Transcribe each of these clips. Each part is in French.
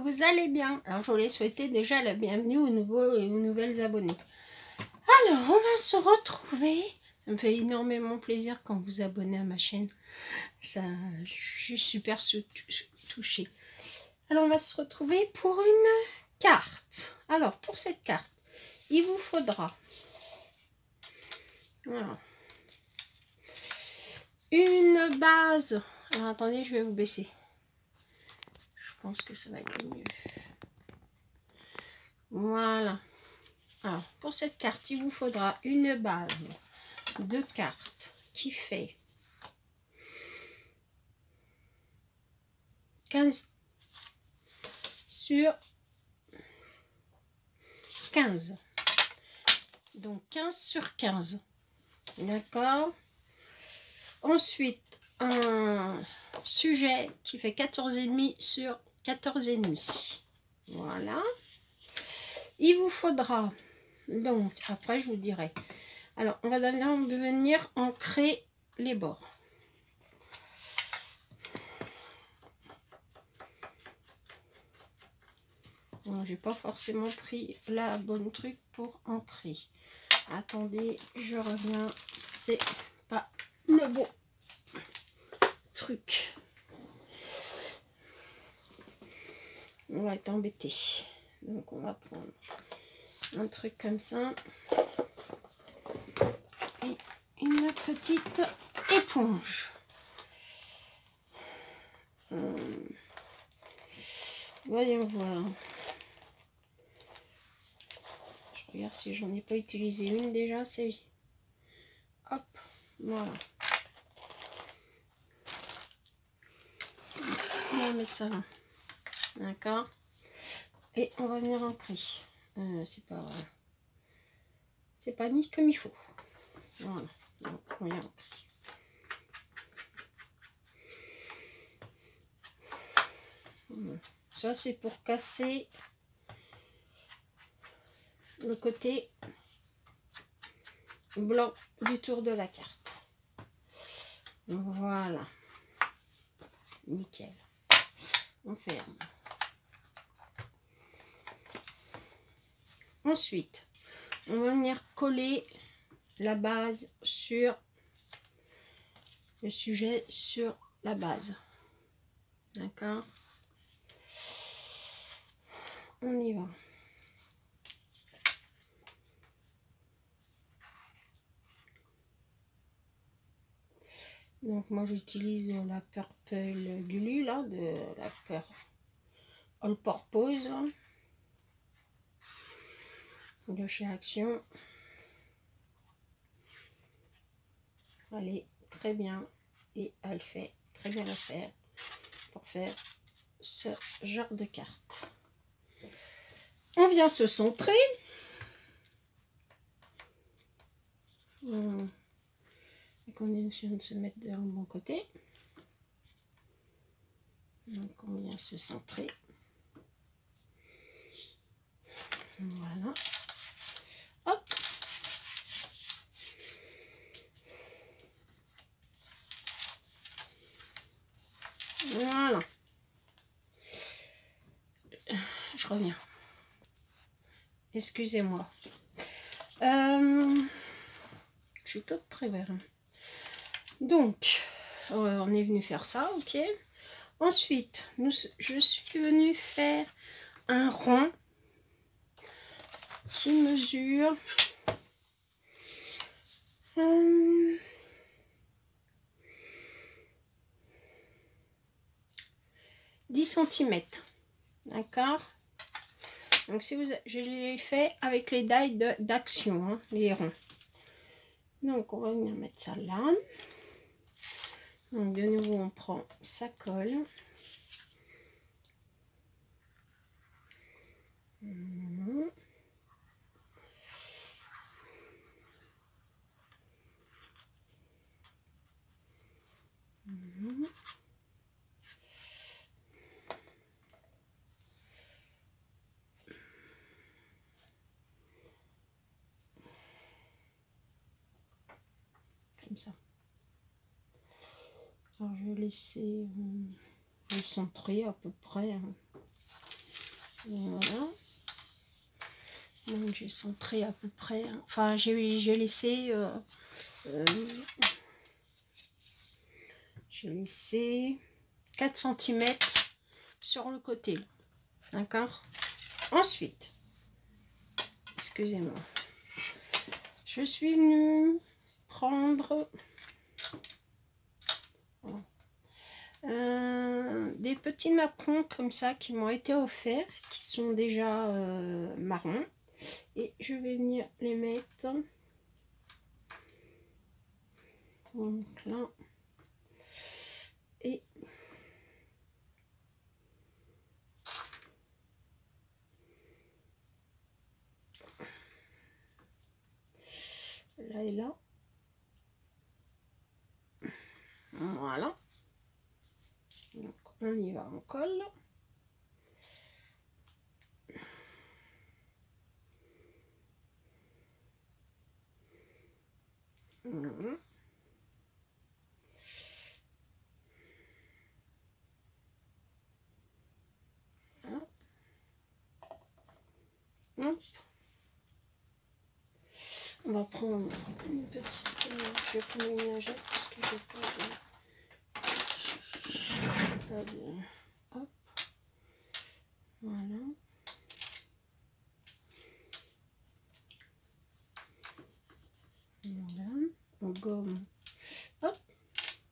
vous allez bien. Alors, je voulais souhaiter déjà la bienvenue aux nouveaux et aux nouvelles abonnés. Alors, on va se retrouver. Ça me fait énormément plaisir quand vous abonnez à ma chaîne. Ça, je suis super touchée. Alors, on va se retrouver pour une carte. Alors, pour cette carte, il vous faudra voilà, une base. Alors, attendez, je vais vous baisser. Je pense que ça va être mieux. Voilà. Alors, pour cette carte, il vous faudra une base de cartes qui fait 15 sur 15. Donc, 15 sur 15. D'accord? Ensuite, un sujet qui fait 14,5 sur 14,5. Voilà. Il vous faudra, donc, après je vous dirai. Alors, on va venir ancrer les bords. J'ai pas forcément pris la bonne truc pour ancrer. Attendez, je reviens. C'est pas le bon truc. On va être embêté. Donc, on va prendre un truc comme ça. Et une petite éponge. Voyons voir. Je regarde si j'en ai pas utilisé une déjà. C'est hop, voilà. On va mettre ça là. D'accord. Et on va venir ancrer. C'est pas mis comme il faut. Voilà. Donc, on vient ancrer. Ça, c'est pour casser le côté blanc du tour de la carte. Voilà. Nickel. On ferme. Ensuite, on va venir coller la base sur le sujet sur la base. D'accord? On y va. Donc moi j'utilise la Purple Glue là, de la Purple All Purpose de chez Action. Elle est très bien et elle fait très bien l'affaire pour faire ce genre de carte. On vient se centrer. La condition de se mettre de mon côté. Donc on vient se centrer. Voilà. Hop. Voilà. Je reviens. Excusez-moi. Je suis toute près vert. Donc, on est venu faire ça, ok. Ensuite, je suis venue faire un rond qui mesure 10 cm. D'accord? Donc, si vous, je l'ai fait avec les die d'Action, hein, les ronds. Donc, on va venir mettre ça là. Donc, de nouveau, on prend sa colle. Comme ça. Alors, je vais laisser le centrer à peu près. Hein. Voilà. Donc j'ai centré à peu près. Enfin, j'ai laissé. J'ai laissé 4 cm sur le côté. D'accord. Ensuite, excusez-moi. Je suis venue prendre des petits napperons comme ça qui m'ont été offerts, qui sont déjà marrons. Et je vais venir les mettre. Donc là. Et là et là. Voilà. Donc on y va, on colle. Voilà. Hop. On va prendre une petite. Je vais prendre une lingette parce que j'ai pas de. Hop. Voilà. Voilà. On gomme. Hop.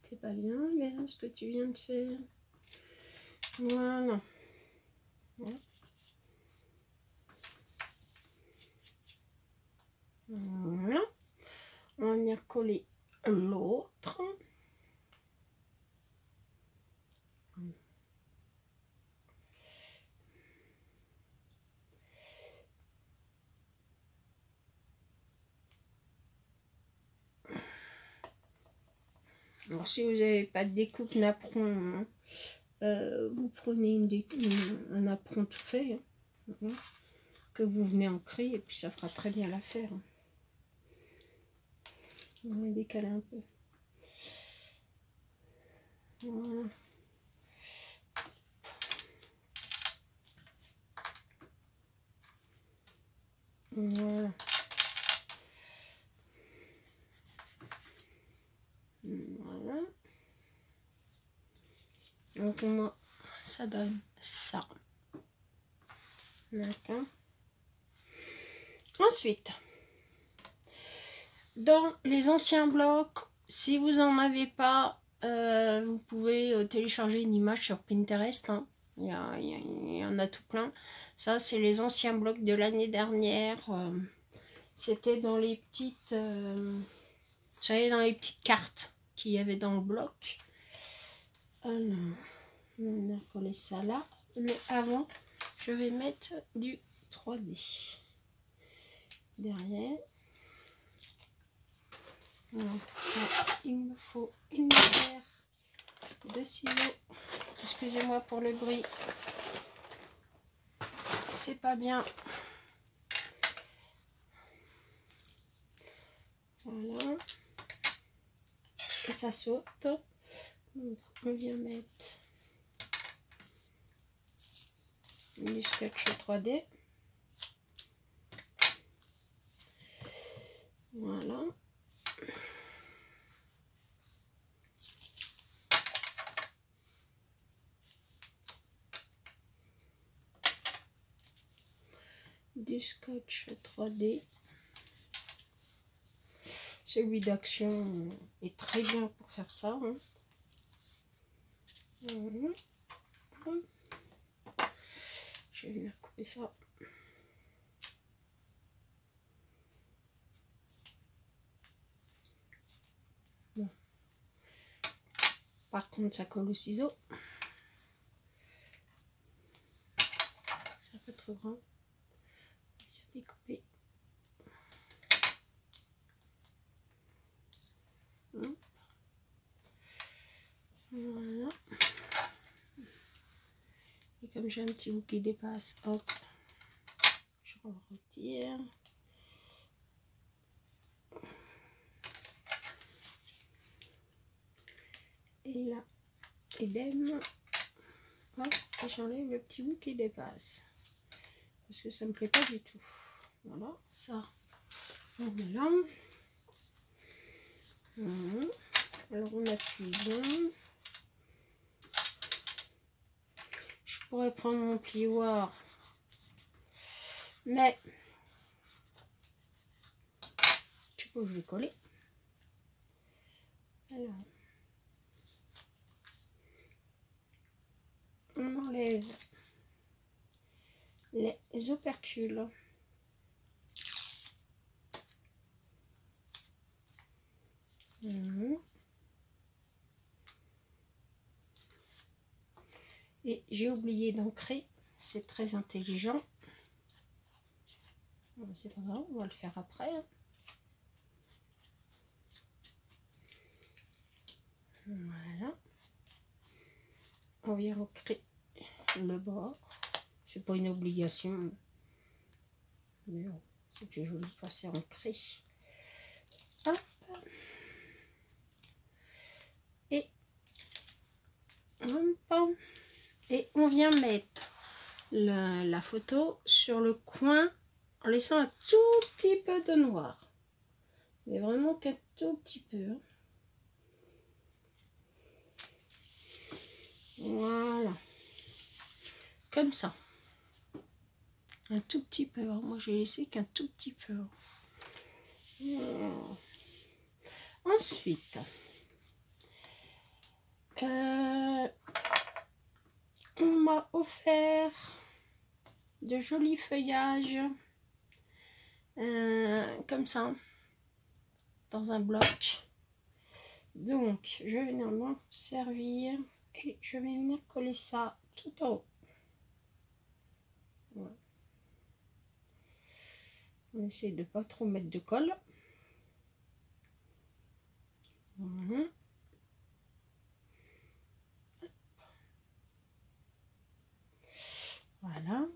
C'est pas bien, mais ce que tu viens de faire. Voilà. Voilà. Voilà. On va venir coller l'autre. Alors si vous n'avez pas de découpe napperon, vous prenez un napperon tout fait, hein, voilà, que vous venez ancrer et puis ça fera très bien l'affaire. On va décaler un peu. Voilà. Voilà. Voilà. Donc moi, ça donne ça. D'accord. Ensuite, dans les anciens blocs, si vous n'en avez pas, vous pouvez télécharger une image sur Pinterest. Hein. Il y en a tout plein. Ça, c'est les anciens blocs de l'année dernière. C'était dans les petites... j'allais dans les petites cartes qu'il y avait dans le bloc. Alors, on a collé ça là. Mais avant, je vais mettre du 3D. Derrière. Donc pour ça, il me faut une paire de ciseaux. Excusez-moi pour le bruit. C'est pas bien. Voilà. Et ça saute. Donc on vient mettre du scotch 3D. Voilà. Du scotch 3D. Celui d'Action est très bien pour faire ça. Hein. Voilà. Je vais venir couper ça. Bon. Par contre, ça colle au ciseau. C'est un peu trop grand. Je vais découper. Voilà. Et comme j'ai un petit bout qui dépasse, hop, je retire. Et là, idem. Hop, et j'enlève le petit bout qui dépasse. parce que ça me plaît pas du tout. Voilà, ça, on est là. Alors on appuie bien. Je pourrais prendre mon plioir, mais je sais pas où je vais coller. Alors, on enlève les opercules. Et j'ai oublié d'ancrer, c'est très intelligent. C'est pas grave, on va le faire après. Voilà. On vient ancrer le bord. C'est pas une obligation, mais bon, c'est plus joli quand c'est ancré. Hop. Et hop. Et on vient mettre la photo sur le coin en laissant un tout petit peu de noir. Mais vraiment qu'un tout petit peu. Hein. Voilà. Comme ça. Un tout petit peu. Hein. Moi, j'ai laissé qu'un tout petit peu. Voilà. Ensuite, on m'a offert de jolis feuillages comme ça dans un bloc. Donc, je vais venir m'en servir et je vais venir coller ça tout en haut. Voilà. On essaie de pas trop mettre de colle. Voilà.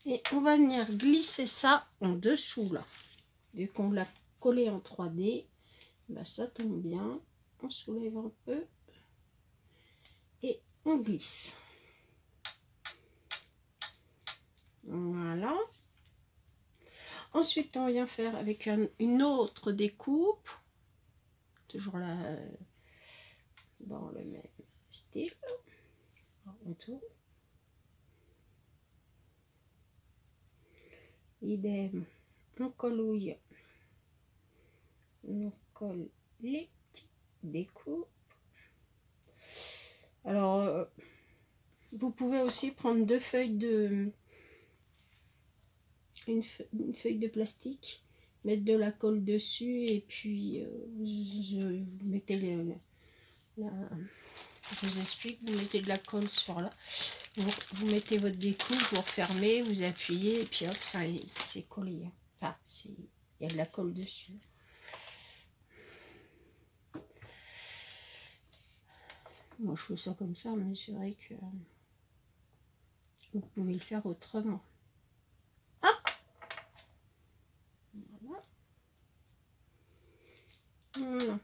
Et on va venir glisser ça en dessous là. Vu qu'on l'a collé en 3D, bah ça tombe bien. On soulève un peu et on glisse. Voilà. Ensuite, on vient faire avec une autre découpe. Toujours là, dans le même style. On tourne. Idem, on collouille. On colle les petites découpes. Alors, vous pouvez aussi prendre deux feuilles de... Une feuille de plastique, mettre de la colle dessus et puis vous mettez je vous explique, vous mettez de la colle sur là, vous mettez votre découpe, vous refermez, vous appuyez et puis hop, ça c'est collé. Enfin, il y a de la colle dessus. Moi je fais ça comme ça, mais c'est vrai que vous pouvez le faire autrement. Voilà.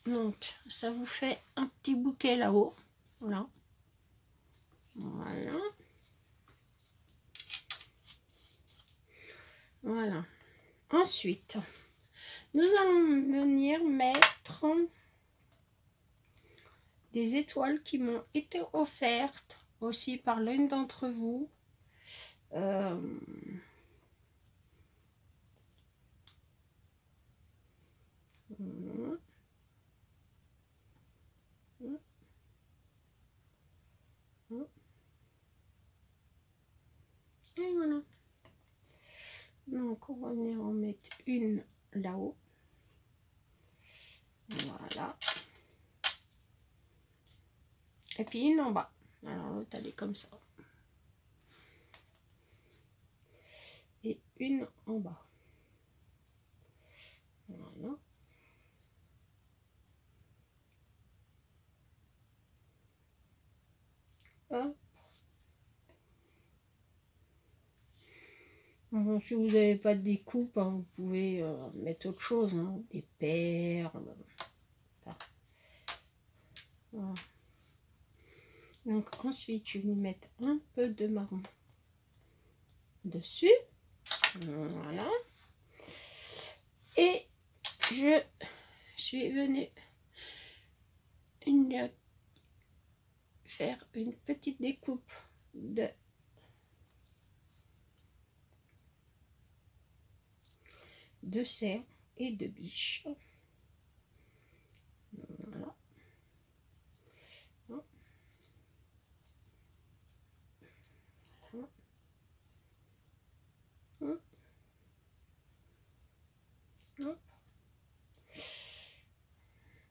Donc ça vous fait un petit bouquet là-haut. Voilà. Voilà. Voilà. Ensuite, nous allons venir mettre des étoiles qui m'ont été offertes aussi par l'une d'entre vous. Et voilà. Donc on va venir en mettre une là-haut. Voilà. Et puis une en bas. Alors l'autre elle est comme ça. Et une en bas. Voilà. Hop. Bon, si vous n'avez pas de découpe, hein, vous pouvez mettre autre chose, hein, des perles. Enfin, voilà. Donc ensuite, je vais mettre un peu de marron dessus. Voilà. Et je suis venue faire une petite découpe de cerf et de biche. Voilà. Hop. Hop.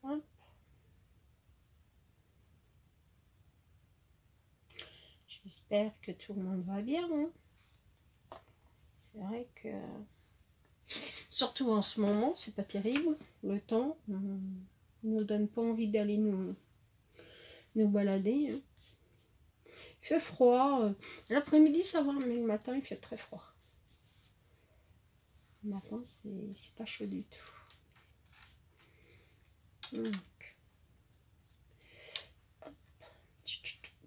Hop. J'espère que tout le monde va bien. Hein. C'est vrai que surtout en ce moment, c'est pas terrible. Le temps nous donne pas envie d'aller nous balader. Hein. Il fait froid. L'après-midi, ça va, mais le matin, il fait très froid. Le matin, c'est pas chaud du tout. Donc, hop,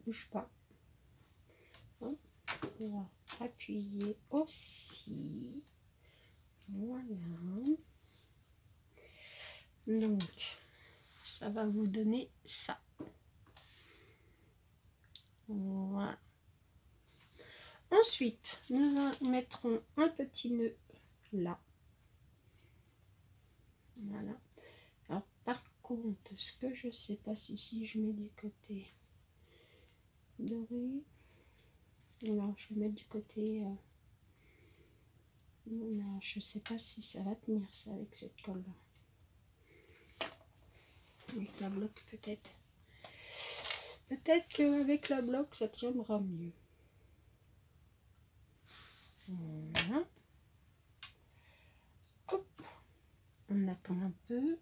bouge pas. Hop, on va appuyer aussi. Voilà. Donc, ça va vous donner ça. Voilà. Ensuite, nous mettrons un petit nœud là. Voilà. Alors, par contre, ce que je sais pas si je mets du côté doré. Alors, je vais mettre du côté... non, je sais pas si ça va tenir ça avec cette colle là. Avec la bloc peut-être. Peut-être qu'avec la bloc ça tiendra mieux. Voilà. Hop. On attend un peu.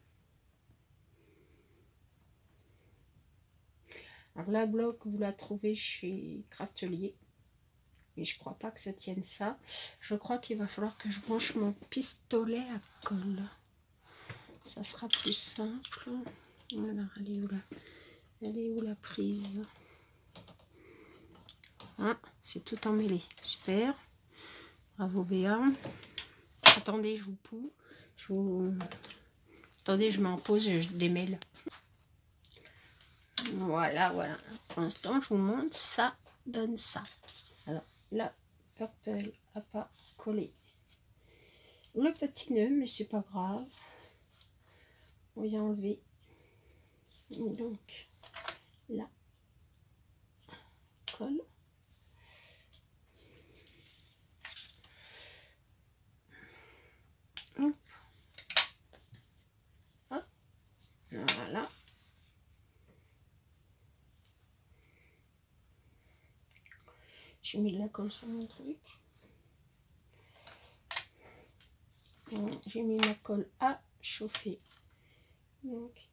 Alors la bloc, vous la trouvez chez Craftelier. Mais je crois pas que ça tienne ça. Je crois qu'il va falloir que je branche mon pistolet à colle. Ça sera plus simple. Voilà, elle est où la prise? Ah, c'est tout emmêlé. Super. Bravo Béa. Attendez, je vous pousse. Attendez, je mets en pause, je démêle. Voilà, voilà. Pour l'instant, je vous montre, ça donne ça. Alors, la purple n'a pas collé le petit nœud, mais c'est pas grave. On vient enlever. Donc, la colle. Hop. Hop. Voilà. J'ai mis de la colle sur mon truc. J'ai mis ma colle à chauffer. Donc,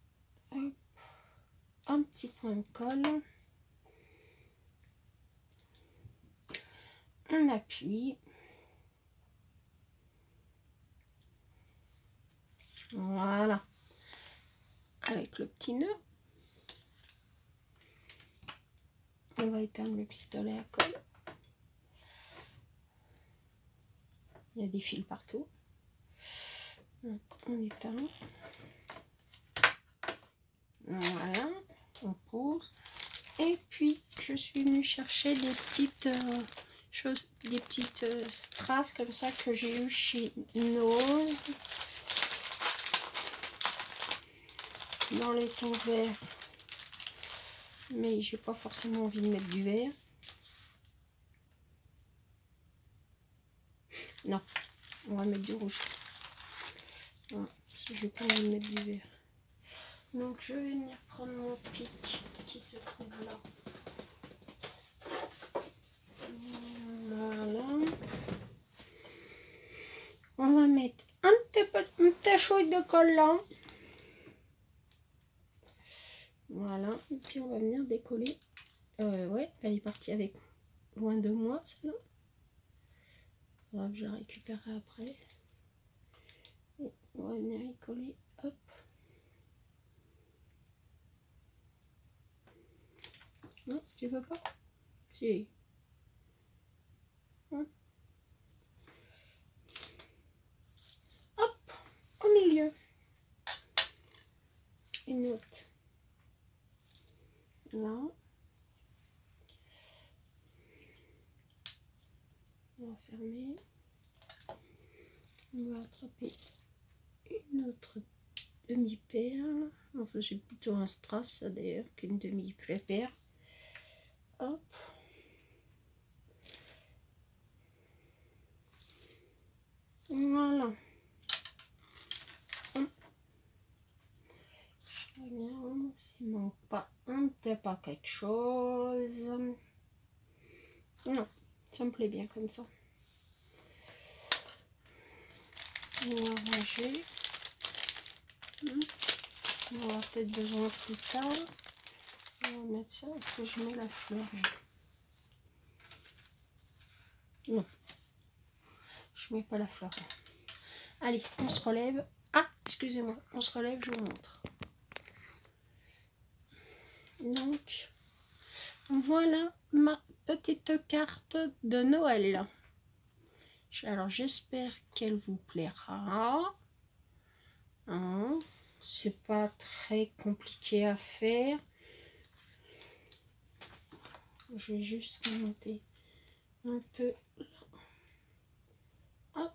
hop, un petit point de colle. On appuie. Voilà. Avec le petit nœud. On va éteindre le pistolet à colle. Il y a des fils partout. Donc, on éteint. Voilà. On pose. Et puis, je suis venue chercher des petites choses, des petites strass comme ça que j'ai eu chez Nose. Dans les tons verts. Mais j'ai pas forcément envie de mettre du vert. Non, on va mettre du rouge. Voilà, parce que j'ai pas envie de mettre du vert. Donc je vais venir prendre mon pic qui se trouve là. Voilà. On va mettre un petit chouille de colle là. Voilà, et puis on va venir décoller. Ouais, elle est partie avec loin de moi, celle-là. Je la récupérerai après. Et on va venir y coller. Hop. Hop. Tu veux pas? Si. Hop, au milieu. Une autre. Là. On va fermer. On va attraper une autre demi-perle. Enfin, c'est plutôt un strass, ça d'ailleurs, qu'une demi-perle. Hop. Voilà. Je regarde s'il manque pas pas quelque chose. Non, ça me plaît bien comme ça. On va ranger. On aura peut-être besoin plus tard. On va mettre ça. Est-ce que je mets la fleur? Non. Je mets pas la fleur. Allez, on se relève. Ah, excusez-moi. On se relève, je vous montre. Donc, voilà ma petite carte de Noël. Alors, j'espère qu'elle vous plaira. Hein, c'est pas très compliqué à faire. Je vais juste remonter un peu là. Hop.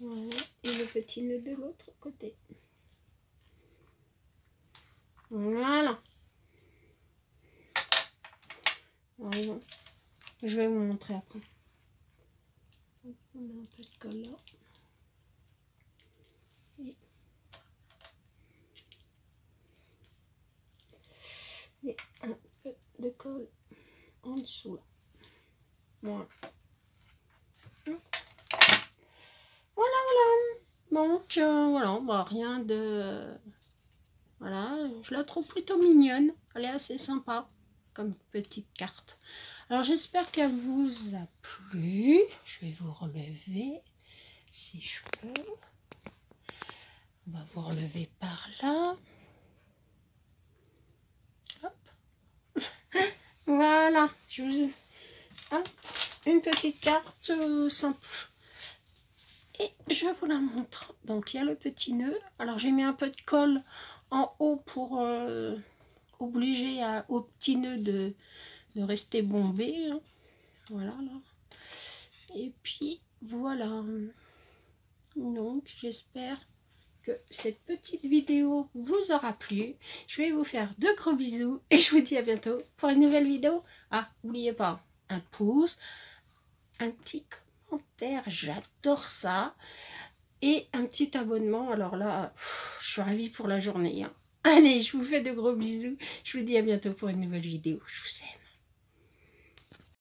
Voilà. Et le petit nœud de l'autre côté. Voilà. Voilà. Je vais vous montrer après. On a un peu de colle là. Et un peu de colle en dessous là. Voilà. Voilà. Donc voilà, bah, rien de... Voilà, je la trouve plutôt mignonne. Elle est assez sympa comme petite carte. Alors j'espère qu'elle vous a plu. Je vais vous relever si je peux. On va vous relever par là. Hop. Voilà, je vous... Hop. Une petite carte simple. Et je vous la montre. Donc il y a le petit nœud. Alors j'ai mis un peu de colle en haut pour obliger au petit nœud de rester bombé. Hein. Voilà là. Et puis voilà. Donc j'espère que cette petite vidéo vous aura plu. Je vais vous faire de gros bisous et je vous dis à bientôt pour une nouvelle vidéo. Ah, n'oubliez pas, un pouce, un petit commentaire, j'adore ça. Et un petit abonnement, alors là, je suis ravie pour la journée. Hein. Allez, je vous fais de gros bisous. Je vous dis à bientôt pour une nouvelle vidéo. Je vous aime.